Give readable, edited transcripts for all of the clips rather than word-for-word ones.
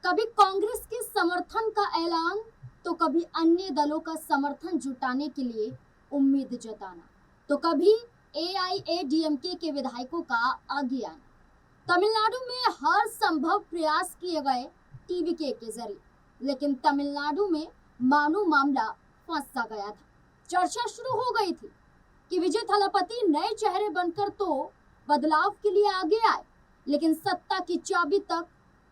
कभी कांग्रेस के समर्थन का ऐलान तो कभी अन्य दलों का समर्थन जुटाने के लिए उम्मीद जताना, तो कभी एआईएडीएमके के विधायकों का आगे आना। तमिलनाडु में हर संभव प्रयास किए गए टीवीके के जरिए, लेकिन तमिलनाडु में मानो मामला फंसा गया था। चर्चा शुरू हो गई थी कि विजय थलापति नए चेहरे बनकर तो बदलाव के लिए आगे आए, लेकिन सत्ता की चाबी तक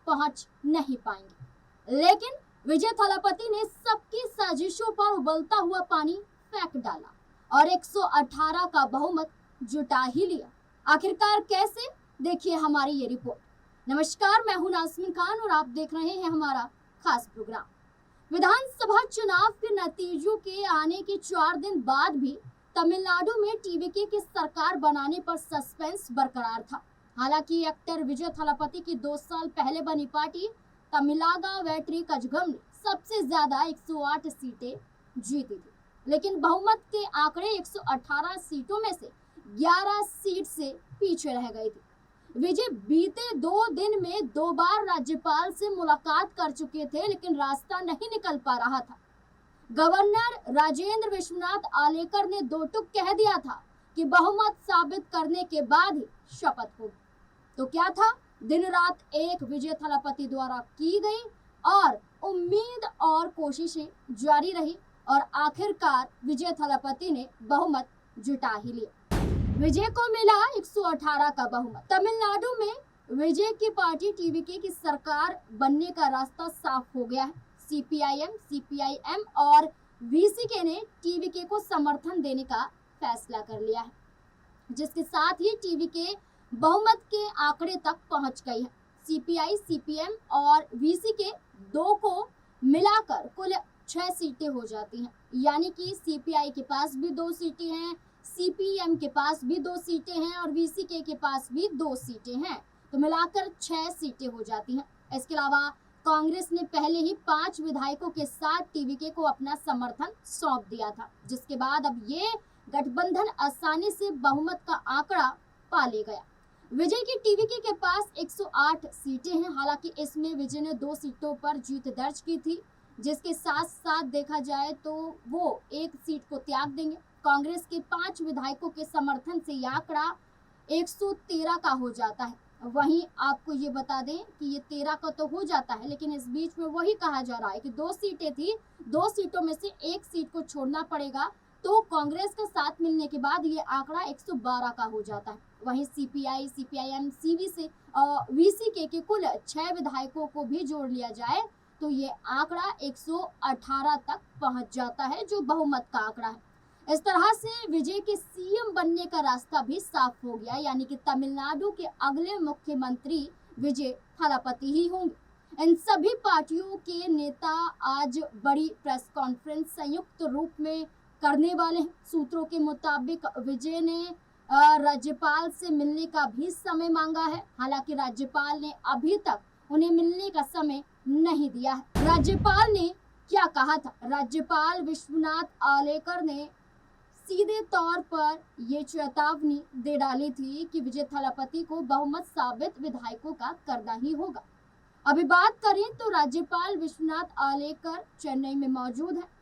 पहुंच नहीं पाएंगे। लेकिन विजय थलापति ने सबकी साजिशों पर उबलता हुआ पानी फेंक डाला और 118 का बहुमत जुटा ही लिया। आखिरकार कैसे, देखिए हमारी ये रिपोर्ट। नमस्कार, मैं हूं नाज़मीन खान और आप देख रहे हैं हमारा खास प्रोग्राम। विधानसभा चुनाव के नतीजों के आने के 4 दिन बाद भी तमिलनाडु में टीवीके की सरकार बनाने पर सस्पेंस बरकरार था। हालांकि एक्टर विजय थलापति की 2 साल पहले बनी पार्टी तमिलागा वेट्री कझगम ने सबसे ज्यादा 108 सीटें जीती थी, लेकिन बहुमत के आंकड़े 118 सीटों में से 11 सीट से पीछे रह गई थी। विजय बीते 2 दिन में 2 बार राज्यपाल से मुलाकात कर चुके थे, लेकिन रास्ता नहीं निकल पा रहा था। गवर्नर राजेंद्र विश्वनाथ आलेकर ने 2 टूक कह दिया था कि बहुमत साबित करने के बाद ही शपथ होगी। तो क्या था? दिन रात एक विजय थलापति द्वारा की गई और उम्मीद और कोशिशें जारी रही और आखिरकार विजय थलापति ने बहुमत जुटा ही लिया। विजय को मिला 118 का बहुमत। तमिलनाडु में विजय की पार्टी टीवीके की सरकार बनने का रास्ता साफ हो गया है। सीपीआईएम, सीपीआईएम और वीसीके ने टीवीके को समर्थन देने का फैसला कर लिया है, जिसके साथ ही टीवीके बहुमत के आंकड़े तक पहुंच गई है। सीपीआई, सीपीएम और वीसीके 2 को मिलाकर कुल 6 सीटें हो जाती हैं, यानी कि सीपीआई के पास भी 2 सीटें हैं, सीपीएम के पास भी 2 सीटें हैं और वीसीके के पास भी 2 सीटें हैं, तो मिलाकर 6 सीटें हो जाती हैं। इसके अलावा कांग्रेस ने पहले ही 5 विधायकों के साथ टीवीके को अपना समर्थन सौंप दिया था, जिसके बाद अब ये गठबंधन आसानी से बहुमत का आंकड़ा पा ले गया। विजय की टीवीके के पास 108 सीटें हैं। हालांकि इसमें विजय ने 2 सीटों पर जीत दर्ज की थी, जिसके साथ साथ देखा जाए तो वो 1 सीट को त्याग देंगे। कांग्रेस के 5 विधायकों के समर्थन से यह आंकड़ा 113 का हो जाता है। वहीं आपको ये बता दें कि ये 13 का तो हो जाता है, लेकिन इस बीच में वही कहा जा रहा है कि 2 सीटें थी, 2 सीटों में से 1 सीट को छोड़ना पड़ेगा, तो कांग्रेस का साथ मिलने के बाद ये आंकड़ा 112 का हो जाता है। वहीं सीपीआई, सीपीआईएम, सीवीसी और वीसीके के कुल 6 विधायकों को भी जोड़ लिया जाए तो ये आंकड़ा 118 तक पहुंच जाता है, जो बहुमत का आंकड़ा है। इस तरह से विजय के सीएम बनने का रास्ता भी साफ हो गया, यानी कि तमिलनाडु के अगले मुख्यमंत्री विजय थलापति ही होंगे। इन सभी पार्टियों के नेता आज बड़ी प्रेस कॉन्फ्रेंस संयुक्त रूप में करने वाले हैं। सूत्रों के मुताबिक विजय ने राज्यपाल से मिलने का भी समय मांगा है। हालांकि राज्यपाल ने अभी तक उन्हें मिलने का समय नहीं दिया है। राज्यपाल ने क्या कहा था? राज्यपाल विश्वनाथ आलेकर ने सीधे तौर पर ये चेतावनी दे डाली थी कि विजय थलापति को बहुमत साबित विधायकों का करना ही होगा। अभी बात करें तो राज्यपाल विश्वनाथ आलेकर चेन्नई में मौजूद है।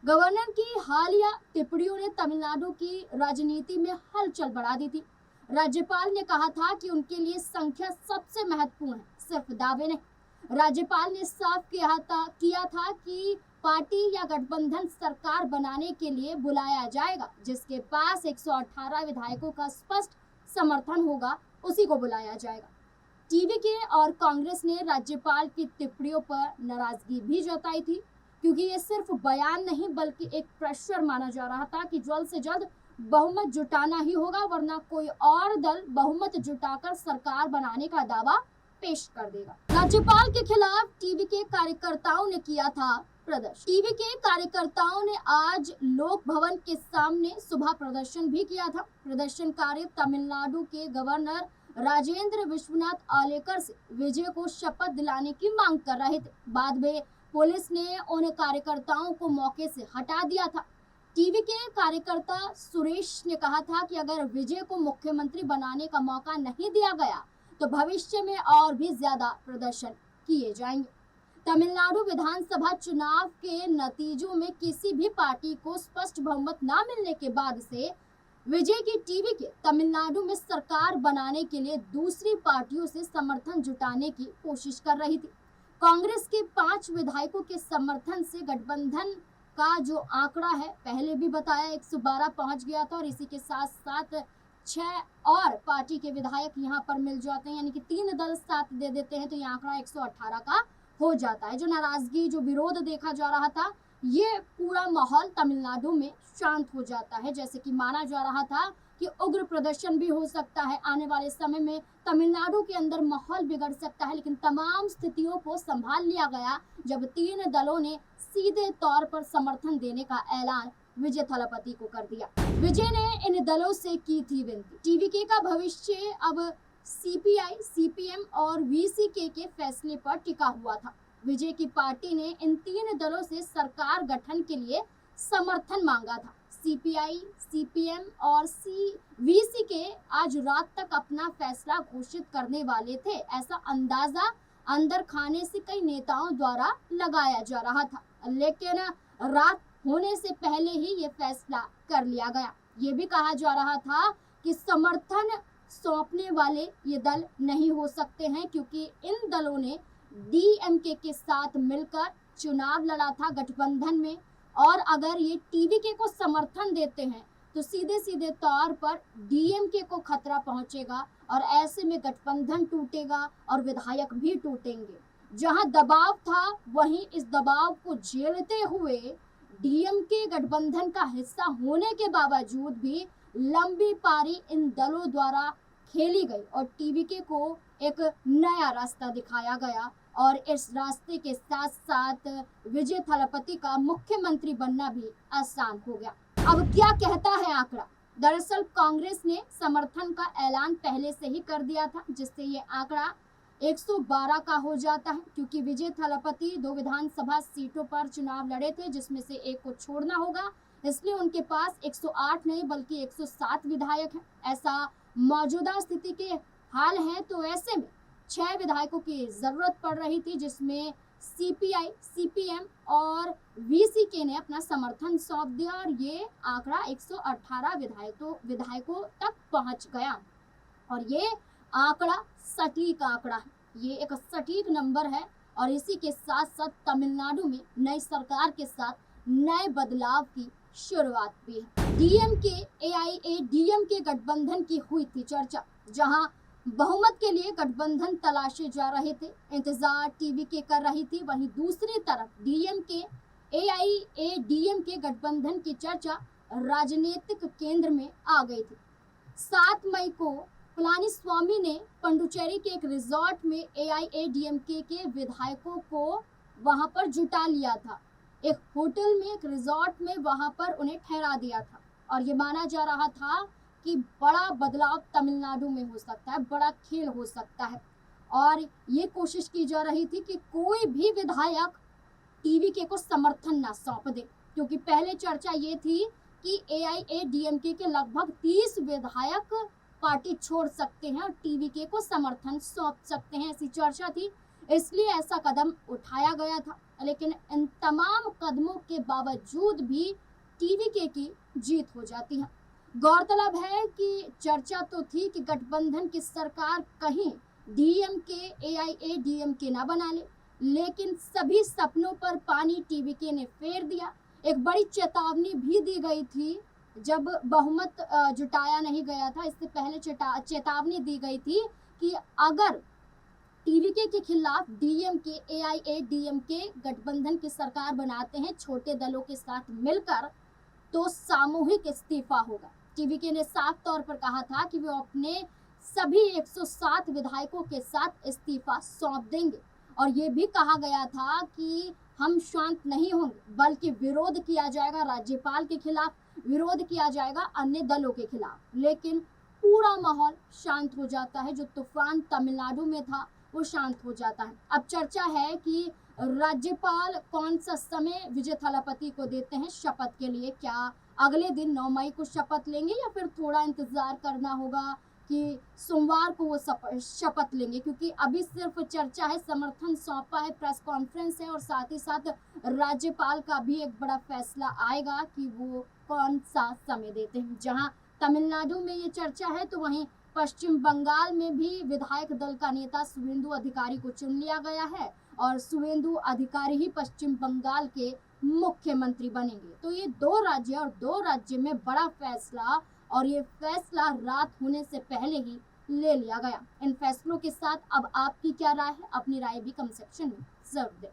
गवर्नर की हालिया टिप्पणियों ने तमिलनाडु की राजनीति में हलचल बढ़ा दी थी। राज्यपाल ने कहा था कि उनके लिए संख्या सबसे महत्वपूर्ण है, सिर्फ दावे नहीं। राज्यपाल ने साफ किया था कि पार्टी या गठबंधन सरकार बनाने के लिए बुलाया जाएगा, जिसके पास 118 विधायकों का स्पष्ट समर्थन होगा, उसी को बुलाया जाएगा। टीवीके और कांग्रेस ने राज्यपाल की टिप्पणियों पर नाराजगी भी जताई थी, क्योंकि ये सिर्फ बयान नहीं बल्कि एक प्रेशर माना जा रहा था कि जल्द से जल्द बहुमत जुटाना ही होगा, वरना कोई और दल बहुमत जुटाकर सरकार बनाने का दावा पेश कर देगा। राज्यपाल के खिलाफ टीवीके कार्यकर्ताओं ने किया था प्रदर्शन। टीवीके कार्यकर्ताओं ने आज लोक भवन के सामने सुबह प्रदर्शन भी किया था। प्रदर्शनकारी तमिलनाडु के गवर्नर राजेंद्र विश्वनाथ आलेकर से विजय को शपथ दिलाने की मांग कर रहे थे। बाद में पुलिस ने उन कार्यकर्ताओं को मौके से हटा दिया था। टीवीके कार्यकर्ता सुरेश ने कहा था कि अगर विजय को मुख्यमंत्री बनाने का मौका नहीं दिया गया तो भविष्य में और भी ज्यादा प्रदर्शन किए जाएंगे। तमिलनाडु विधानसभा चुनाव के नतीजों में किसी भी पार्टी को स्पष्ट बहुमत न मिलने के बाद से विजय की टीवी के तमिलनाडु में सरकार बनाने के लिए दूसरी पार्टियों से समर्थन जुटाने की कोशिश कर रही थी। कांग्रेस के 5 विधायकों के समर्थन से गठबंधन का जो आंकड़ा है पहले भी बताया 112 पहुंच गया था और इसी के साथ साथ 6 और पार्टी के विधायक यहां पर मिल जाते हैं, यानी कि 3 दल साथ दे देते हैं तो ये आंकड़ा 118 का हो जाता है। जो नाराजगी, जो विरोध देखा जा रहा था, ये पूरा माहौल तमिलनाडु में शांत हो जाता है। जैसे कि माना जा रहा था कि उग्र प्रदर्शन भी हो सकता है, आने वाले समय में तमिलनाडु के अंदर माहौल बिगड़ सकता है, लेकिन तमाम स्थितियों को संभाल लिया गया जब 3 दलों ने सीधे तौर पर समर्थन देने का ऐलान विजय थलापति को कर दिया। विजय ने इन दलों से की थी विनती। टीवीके का भविष्य अब सीपीआई, सीपीएम और वीसीके के फैसले पर टिका हुआ था। विजय की पार्टी ने इन 3 दलों से सरकार गठन के लिए समर्थन मांगा था। सीपीआई, सीपीएम और वीसीके आज रात तक अपना फैसला घोषित करने वाले थे, ऐसा अंदाजा अंदर खाने से कई नेताओं द्वारा लगाया जा रहा था, लेकिन रात होने से पहले ही ये फैसला कर लिया गया। ये भी कहा जा रहा था कि समर्थन सौंपने वाले ये दल नहीं हो सकते हैं, क्योंकि इन दलों ने डीएमके के साथ मिलकर चुनाव लड़ा था गठबंधन में, और अगर ये टीवीके को समर्थन देते हैं तो सीधे सीधे तौर पर डीएमके को खतरा पहुंचेगा और ऐसे में गठबंधन टूटेगा और विधायक भी टूटेंगे। जहां दबाव था वहीं इस दबाव को झेलते हुए डीएमके गठबंधन का हिस्सा होने के बावजूद भी लंबी पारी इन दलों द्वारा खेली गई और टीवीके को एक नया रास्ता दिखाया गया और इस रास्ते के साथ साथ विजय थलापति का मुख्यमंत्री बनना भी आसान हो गया। अब क्या कहता है आंकड़ा? दरअसल कांग्रेस ने समर्थन का ऐलान पहले से ही कर दिया था, जिससे ये आंकड़ा 112 का हो जाता है, क्योंकि विजय थलापति 2 विधानसभा सीटों पर चुनाव लड़े थे, जिसमें से एक को छोड़ना होगा, इसलिए उनके पास 108 नहीं बल्कि 107 विधायक हैं। ऐसा मौजूदा स्थिति के हाल है, तो ऐसे में 6 विधायकों की जरूरत पड़ रही थी, जिसमें सीपीआई, सीपीएम और वीसीके ने अपना समर्थन सौंप दिया और ये आंकड़ा 118 विधायकों तक पहुंच गया। और ये आंकड़ा सटीक आंकड़ा है, ये एक सटीक नंबर है और इसी के साथ साथ तमिलनाडु में नई सरकार के साथ नए बदलाव की शुरुआत भी है। डीएमके, एआईएडीएमके गठबंधन की हुई थी चर्चा, जहां बहुमत के लिए गठबंधन तलाशे जा रहे थे, इंतजार टीवीके कर रही थी। वहीं दूसरी तरफ डीएमके, एआईएडीएमके गठबंधन की चर्चा राजनीतिक केंद्र में आ गई थी। 7 मई को पलानीस्वामी ने पंडुचेरी के एक रिजॉर्ट में एआईएडीएमके के विधायकों को वहां पर जुटा लिया था। एक होटल में, एक रिजॉर्ट में वहां पर उन्हें ठहरा दिया था और ये माना जा रहा था कि बड़ा बदलाव तमिलनाडु में हो सकता है, बड़ा खेल हो सकता है। और ये कोशिश की जा रही थी कि कोई भी विधायक टीवीके को समर्थन ना सौंप दे, क्योंकि पहले चर्चा ये थी कि एआईएडीएमके के लगभग 30 विधायक पार्टी छोड़ सकते हैं और टीवीके को समर्थन सौंप सकते हैं, ऐसी चर्चा थी। इसलिए ऐसा कदम उठाया गया था, लेकिन इन तमाम कदमों के बावजूद भी टीवीके की जीत हो जाती है। गौरतलब है कि चर्चा तो थी कि गठबंधन की सरकार कहीं डीएमके, एआईएडीएमके ना बना ले, लेकिन सभी सपनों पर पानी टीवीके ने फेर दिया। एक बड़ी चेतावनी भी दी गई थी जब बहुमत जुटाया नहीं गया था, इससे पहले चेतावनी दी गई थी कि अगर टीवीके के खिलाफ डीएमके, एआईएडीएमके गठबंधन की सरकार बनाते हैं छोटे दलों के साथ मिलकर, तो सामूहिक इस्तीफा होगा। टीवीके ने साफ तौर पर कहा था कि वो अपने सभी 107 विधायकों के साथ इस्तीफा सौंप देंगे और ये भी कहा गया था कि हम शांत नहीं होंगे, बल्कि विरोध किया जाएगा राज्यपाल के खिलाफ, विरोध किया जाएगा अन्य दलों के खिलाफ। लेकिन पूरा माहौल शांत हो जाता है, जो तूफान तमिलनाडु में था वो शांत हो जाता है। अब चर्चा है कि राज्यपाल कौन सा समय विजय थलापति को देते हैं शपथ के लिए, क्या अगले दिन 9 मई को शपथ लेंगे या फिर थोड़ा इंतजार करना होगा, कि सोमवार को वो शपथ लेंगे, क्योंकि अभी सिर्फ चर्चा है, समर्थन सौंपा है, प्रेस कॉन्फ्रेंस है और साथ ही साथ राज्यपाल का भी एक बड़ा फैसला आएगा कि वो कौन सा समय देते हैं। जहां तमिलनाडु में ये चर्चा है तो वहीं पश्चिम बंगाल में भी विधायक दल का नेता शुवेंदु अधिकारी को चुन लिया गया है और शुवेंदु अधिकारी ही पश्चिम बंगाल के मुख्यमंत्री बनेंगे। तो ये दो राज्य और दो राज्य में बड़ा फैसला, और ये फैसला रात होने से पहले ही ले लिया गया। इन फैसलों के साथ अब आपकी क्या राय है? अपनी राय भी कमेंट सेक्शन में जरूर दें।